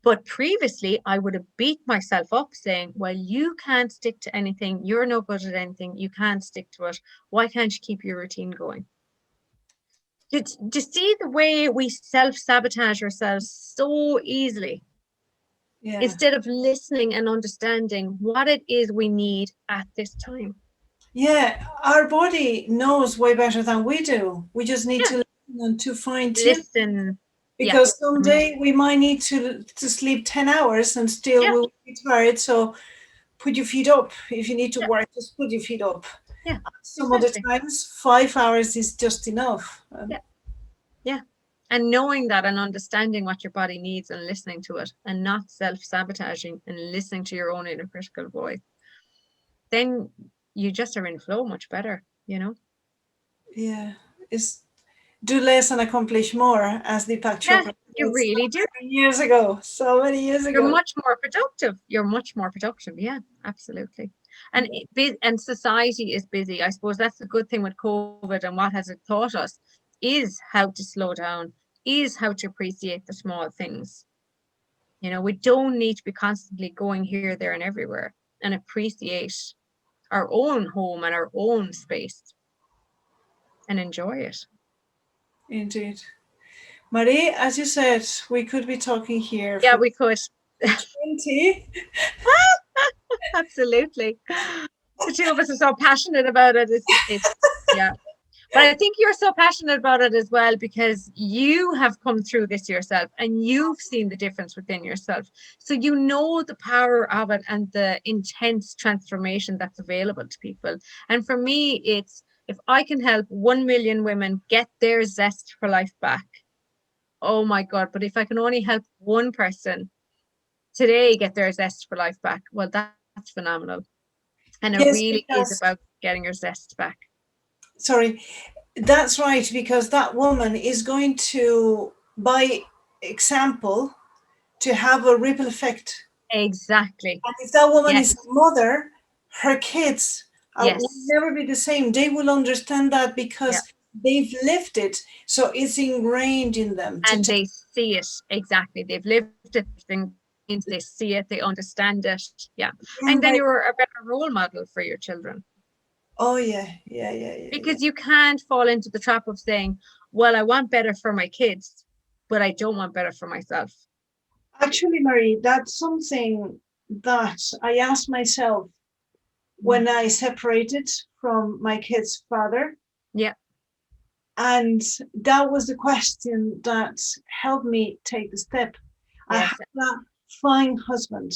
[SPEAKER 2] But previously, I would have beat myself up saying, well, you can't stick to anything. You're no good at anything. You can't stick to it. Why can't you keep your routine going? To see the way we self-sabotage ourselves so easily
[SPEAKER 1] Yeah.
[SPEAKER 2] instead of listening and understanding what it is we need at this time.
[SPEAKER 1] Yeah, our body knows way better than we do. We just need
[SPEAKER 2] Yeah,
[SPEAKER 1] to listen and to fine tune.
[SPEAKER 2] listen. Yeah.
[SPEAKER 1] Because
[SPEAKER 2] Mm.
[SPEAKER 1] someday we might need to sleep 10 hours and still
[SPEAKER 2] Yeah,
[SPEAKER 1] we'll be tired. So put your feet up. If you need to
[SPEAKER 2] yeah,
[SPEAKER 1] work, just put your feet up.
[SPEAKER 2] yeah,
[SPEAKER 1] Some other
[SPEAKER 2] exactly.
[SPEAKER 1] times, 5 hours is just enough.
[SPEAKER 2] Yeah, yeah. And knowing that and understanding what your body needs and listening to it and not self-sabotaging and listening to your own inner critical voice, then you just are in flow much better.
[SPEAKER 1] Yeah, it's do less and accomplish more, as Deepak
[SPEAKER 2] Yeah,
[SPEAKER 1] Chopra
[SPEAKER 2] you
[SPEAKER 1] said so
[SPEAKER 2] really do.
[SPEAKER 1] many years ago. So many years
[SPEAKER 2] You're
[SPEAKER 1] ago.
[SPEAKER 2] much more productive. You're much more productive. Yeah, absolutely. And society is busy. I suppose that's the good thing with COVID and what has it taught us is how to slow down, is how to appreciate the small things. We don't need to be constantly going here, there, and everywhere and appreciate our own home and our own space and enjoy it.
[SPEAKER 1] Indeed. Marie, as you said, we could be talking here
[SPEAKER 2] Yeah,
[SPEAKER 1] for
[SPEAKER 2] we could.
[SPEAKER 1] 20.
[SPEAKER 2] Absolutely. The two of us are so passionate about it. Yeah. But I think you're so passionate about it as well because you have come through this yourself and you've seen the difference within yourself. So you know the power of it and the intense transformation that's available to people. And for me, it's if I can help 1 million women get their zest for life back, oh my God. But if I can only help one person today get their zest for life back, well, that's phenomenal. And it
[SPEAKER 1] Yes,
[SPEAKER 2] really is
[SPEAKER 1] because,
[SPEAKER 2] about getting your zest back.
[SPEAKER 1] sorry, that's right, because that woman is going to, by example, to have a ripple effect.
[SPEAKER 2] Exactly.
[SPEAKER 1] And if that woman is
[SPEAKER 2] Yes.
[SPEAKER 1] a mother, her kids will
[SPEAKER 2] Yes.
[SPEAKER 1] never be the same. They will understand that
[SPEAKER 2] Yeah.
[SPEAKER 1] because they've lived it. So it's ingrained in them to
[SPEAKER 2] And
[SPEAKER 1] tell.
[SPEAKER 2] they see it. Exactly. They've lived it, they see it, they understand it. Yeah. And
[SPEAKER 1] And
[SPEAKER 2] then
[SPEAKER 1] by,
[SPEAKER 2] you're a better role model for your children
[SPEAKER 1] oh, yeah, yeah, yeah, yeah, yeah.
[SPEAKER 2] because you can't fall into the trap of saying, well, I want better for my kids, but I don't want better for myself.
[SPEAKER 1] Actually, Marie, that's something that I asked myself
[SPEAKER 2] Mm.
[SPEAKER 1] when I separated from my kid's father.
[SPEAKER 2] Yeah.
[SPEAKER 1] And that was the question that helped me take the step. I
[SPEAKER 2] Yes.
[SPEAKER 1] had that fine husband,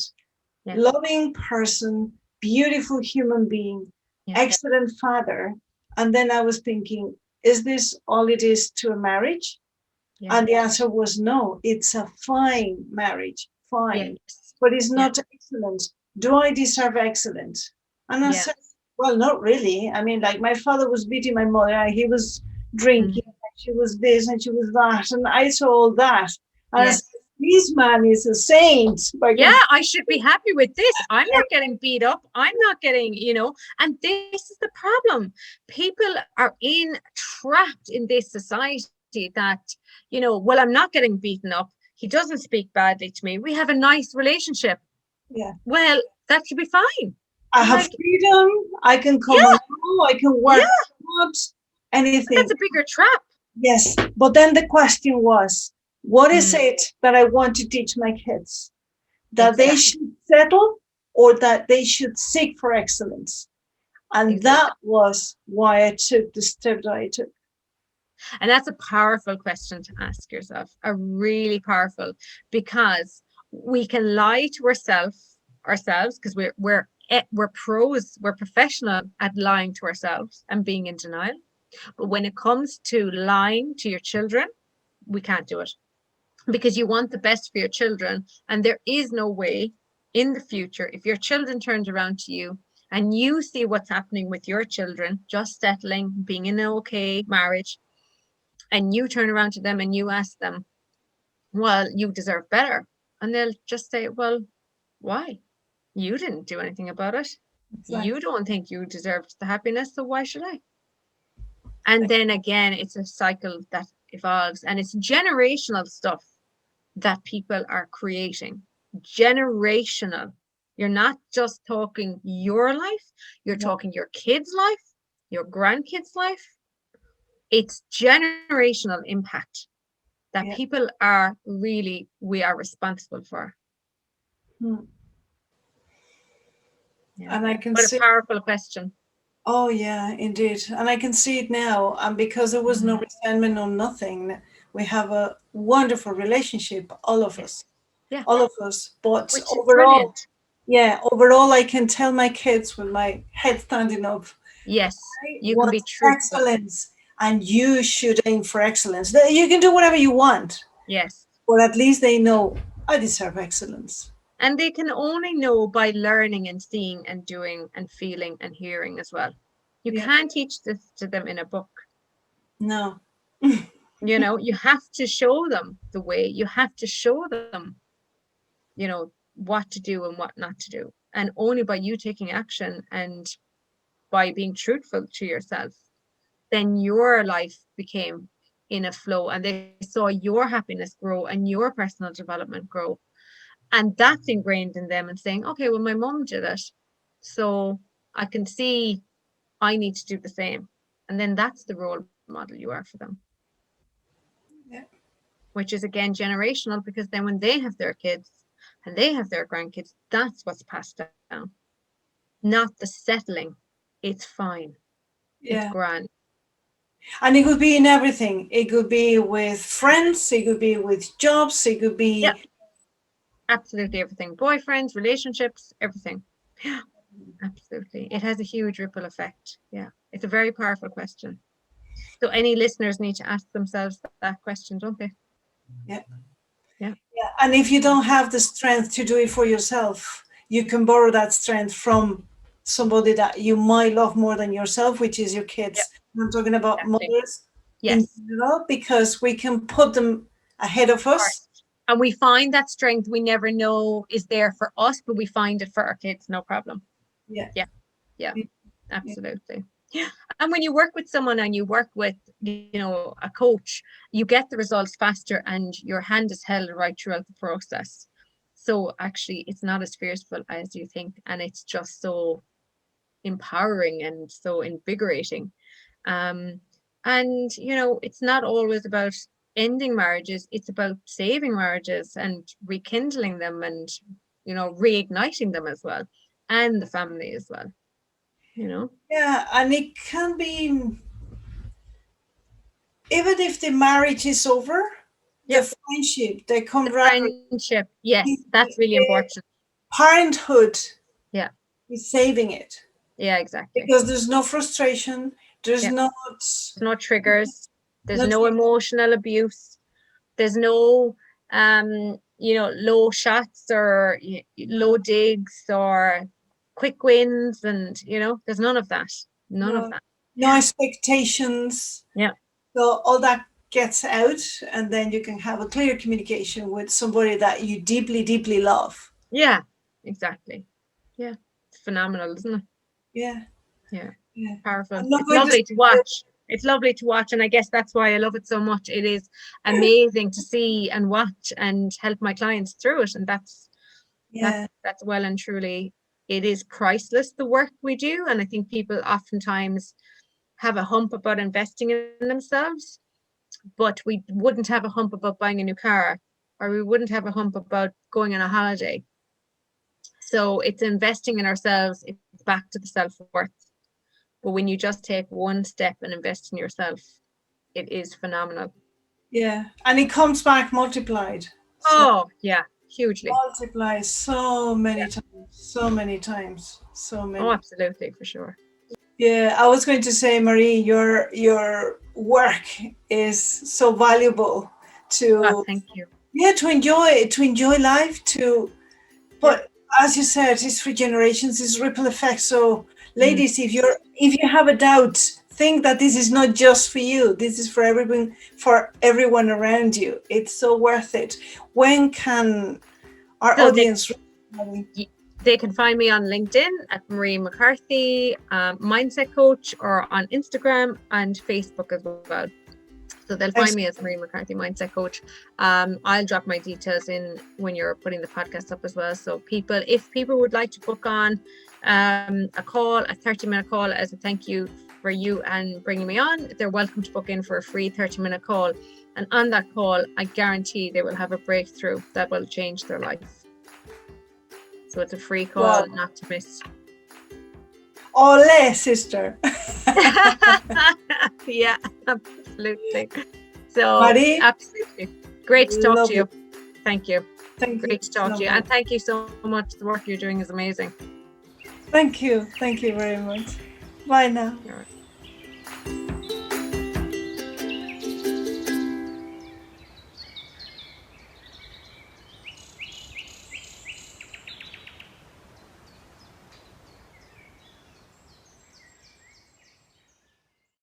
[SPEAKER 2] Yeah.
[SPEAKER 1] loving person, beautiful human being,
[SPEAKER 2] Yeah.
[SPEAKER 1] excellent father. And then I was thinking, is this all it is to a marriage?
[SPEAKER 2] Yeah.
[SPEAKER 1] And the answer was no, it's a fine marriage, fine,
[SPEAKER 2] Yes.
[SPEAKER 1] but it's
[SPEAKER 2] Yeah.
[SPEAKER 1] not excellent. Do I deserve excellence? And I
[SPEAKER 2] Yeah.
[SPEAKER 1] said, well, not really. I mean, like my father was beating my mother, and he was
[SPEAKER 2] Mm.
[SPEAKER 1] drinking, and she was this and she was that, and I saw all that. And I said,
[SPEAKER 2] Yes.
[SPEAKER 1] this man is a saint. By
[SPEAKER 2] Yeah,
[SPEAKER 1] God.
[SPEAKER 2] I should be happy with this. I'm not getting beat up. I'm not getting, and this is the problem. People are trapped in this society that, well, I'm not getting beaten up. He doesn't speak badly to me. We have a nice relationship.
[SPEAKER 1] Yeah.
[SPEAKER 2] Well, that should be fine.
[SPEAKER 1] I
[SPEAKER 2] I'm
[SPEAKER 1] have
[SPEAKER 2] like,
[SPEAKER 1] freedom. I can come
[SPEAKER 2] yeah,
[SPEAKER 1] and go. I can
[SPEAKER 2] yeah,
[SPEAKER 1] work out
[SPEAKER 2] but
[SPEAKER 1] anything.
[SPEAKER 2] that's a bigger trap.
[SPEAKER 1] Yes. But then the question was, what is
[SPEAKER 2] Mm,
[SPEAKER 1] it that I want to teach my kids? That they
[SPEAKER 2] exactly,
[SPEAKER 1] should settle or that they should seek for excellence? And
[SPEAKER 2] exactly.
[SPEAKER 1] that was why I took the step that I took.
[SPEAKER 2] And that's a powerful question to ask yourself, a really powerful, because we can lie to ourselves because we're pros, we're professional at lying to ourselves and being in denial. But when it comes to lying to your children, we can't do it because you want the best for your children, and there is no way in the future if your children turns around to you and you see what's happening with your children, just settling, being in an okay marriage, and you turn around to them and you ask them, well, you deserve better. And they'll just say, well, why? You didn't do anything about it. You
[SPEAKER 1] Exactly.
[SPEAKER 2] don't think you deserved the happiness, so why should I? And then again, it's a cycle that evolves, and it's generational stuff that people are creating. Generational. You're not just talking your life, you're
[SPEAKER 1] No.
[SPEAKER 2] talking your kids' life, your grandkids' life. It's generational impact that
[SPEAKER 1] Yeah.
[SPEAKER 2] people are really, we are responsible for.
[SPEAKER 1] Hmm.
[SPEAKER 2] Yeah.
[SPEAKER 1] And I can
[SPEAKER 2] What a
[SPEAKER 1] see,
[SPEAKER 2] powerful question.
[SPEAKER 1] oh, yeah, indeed. And I can see it now. And because there was no
[SPEAKER 2] Mm.
[SPEAKER 1] resentment or nothing, we have a wonderful relationship, all of
[SPEAKER 2] Yes.
[SPEAKER 1] us.
[SPEAKER 2] Yeah.
[SPEAKER 1] All of us. But
[SPEAKER 2] Which is
[SPEAKER 1] overall,
[SPEAKER 2] brilliant.
[SPEAKER 1] yeah, overall, I can tell my kids with my head standing up,
[SPEAKER 2] Yes.
[SPEAKER 1] I
[SPEAKER 2] You can
[SPEAKER 1] want
[SPEAKER 2] be truthful.
[SPEAKER 1] excellence, and you should aim for excellence. You can do whatever you want,
[SPEAKER 2] Yes.
[SPEAKER 1] but at least they know I deserve excellence.
[SPEAKER 2] And they can only know by learning and seeing and doing and feeling and hearing as well. You
[SPEAKER 1] Yeah.
[SPEAKER 2] can't teach this to them in a book.
[SPEAKER 1] No.
[SPEAKER 2] You have to show them the way. You have to show them, you know, what to do and what not to do. And only by you taking action and by being truthful to yourself, then your life became in a flow and they saw your happiness grow and your personal development grow. And that's ingrained in them and saying, okay, well, my mom did it. So I can see I need to do the same. And then that's the role model you are for them,
[SPEAKER 1] Yeah.
[SPEAKER 2] which is again generational because then when they have their kids and they have their grandkids, that's what's passed down, not the settling. It's fine. It's
[SPEAKER 1] Yeah.
[SPEAKER 2] grand.
[SPEAKER 1] And it could be in everything. It could be with friends, it could be with jobs, it could
[SPEAKER 2] Yep,
[SPEAKER 1] be.
[SPEAKER 2] absolutely everything. Boyfriends, relationships, everything. Yeah, absolutely. It has a huge ripple effect. Yeah, it's a very powerful question. So any listeners need to ask themselves that question, don't they?
[SPEAKER 1] Yeah.
[SPEAKER 2] Yeah.
[SPEAKER 1] Yeah. And if you don't have the strength to do it for yourself, you can borrow that strength from somebody that you might love more than yourself, which is your
[SPEAKER 2] Yep.
[SPEAKER 1] kids. I'm talking about
[SPEAKER 2] Exactly.
[SPEAKER 1] mothers in
[SPEAKER 2] Yes.
[SPEAKER 1] general, because we can put them ahead of us.
[SPEAKER 2] First. And we find that strength we never know is there for us, but we find it for our kids, no problem.
[SPEAKER 1] Yeah.
[SPEAKER 2] Yeah. Yeah.
[SPEAKER 1] Yeah.
[SPEAKER 2] Absolutely. Yeah. And when you work with someone and you work with, a coach, you get the results faster and your hand is held right throughout the process. So actually, it's not as fearful as you think. And it's just so empowering and so invigorating. Um, and, it's not always about ending marriages, it's about saving marriages and rekindling them and, reigniting them as well, and the family as well,
[SPEAKER 1] Yeah, and it can be, even if the marriage is over, the
[SPEAKER 2] Yeah,
[SPEAKER 1] friendship, the
[SPEAKER 2] the
[SPEAKER 1] camaraderie,
[SPEAKER 2] friendship. Yes, that's really
[SPEAKER 1] the
[SPEAKER 2] important.
[SPEAKER 1] parenthood
[SPEAKER 2] Yeah,
[SPEAKER 1] is saving it,
[SPEAKER 2] yeah, exactly.
[SPEAKER 1] because there's no frustration, there's
[SPEAKER 2] Yeah,
[SPEAKER 1] not
[SPEAKER 2] there's no triggers, there's
[SPEAKER 1] not
[SPEAKER 2] no emotional abuse, there's no low shots or low
[SPEAKER 1] no,
[SPEAKER 2] digs or quick wins, and there's none of that. None of
[SPEAKER 1] no,
[SPEAKER 2] that.
[SPEAKER 1] no expectations.
[SPEAKER 2] Yeah.
[SPEAKER 1] So all that gets out, and then you can have a clear communication with somebody that you deeply, deeply love.
[SPEAKER 2] Yeah, exactly. Yeah. It's phenomenal, isn't it?
[SPEAKER 1] Yeah,
[SPEAKER 2] Yeah.
[SPEAKER 1] yeah.
[SPEAKER 2] Powerful.
[SPEAKER 1] I'm not
[SPEAKER 2] It's
[SPEAKER 1] going to say
[SPEAKER 2] lovely to watch. It's lovely to watch, and I guess that's why I love it so much. It is amazing to see and watch and help my clients through it. And that's
[SPEAKER 1] yeah,
[SPEAKER 2] that's well and truly, it is priceless, the work we do. And I think people oftentimes have a hump about investing in themselves, but we wouldn't have a hump about buying a new car, or we wouldn't have a hump about going on a holiday. So it's investing in ourselves, it's back to the self-worth. But when you just take one step and invest in yourself, it is phenomenal.
[SPEAKER 1] yeah. And it comes back multiplied. So
[SPEAKER 2] Oh, yeah, hugely.
[SPEAKER 1] multiplies so
[SPEAKER 2] Yeah.
[SPEAKER 1] many times, so many times, so
[SPEAKER 2] Oh,
[SPEAKER 1] many.
[SPEAKER 2] absolutely, for sure.
[SPEAKER 1] Yeah, I was going to say, Marie, your work is so valuable
[SPEAKER 2] Oh,
[SPEAKER 1] to,
[SPEAKER 2] thank you.
[SPEAKER 1] yeah, to enjoy life, to,
[SPEAKER 2] Yeah.
[SPEAKER 1] but as you said, it's for generations, it's ripple effect. So
[SPEAKER 2] Mm.
[SPEAKER 1] ladies, if you have a doubt, think that this is not just for you, this is for everyone around you. It's so worth it. When can our
[SPEAKER 2] So they
[SPEAKER 1] audience,
[SPEAKER 2] they can find me on LinkedIn at Marie McCarthy, mindset coach, or on Instagram and Facebook as well. So they'll find me as Marie McCarthy, mindset coach. I'll drop my details in when you're putting the podcast up as well. So if people would like to book on a call, a 30-minute call as a thank you for you and bringing me on, they're welcome to book in for a free 30-minute call. And on that call, I guarantee they will have a breakthrough that will change their life. So it's a free
[SPEAKER 1] wow,
[SPEAKER 2] call not to miss.
[SPEAKER 1] ole, sister.
[SPEAKER 2] Yeah, absolutely. So
[SPEAKER 1] Marie,
[SPEAKER 2] absolutely. Great to talk to
[SPEAKER 1] love
[SPEAKER 2] you.
[SPEAKER 1] it.
[SPEAKER 2] Thank you.
[SPEAKER 1] Thank you
[SPEAKER 2] Great to talk
[SPEAKER 1] so
[SPEAKER 2] to you.
[SPEAKER 1] much.
[SPEAKER 2] And thank you so much. The work you're doing is amazing.
[SPEAKER 1] Thank you. Thank you very much. Bye now.
[SPEAKER 2] All right.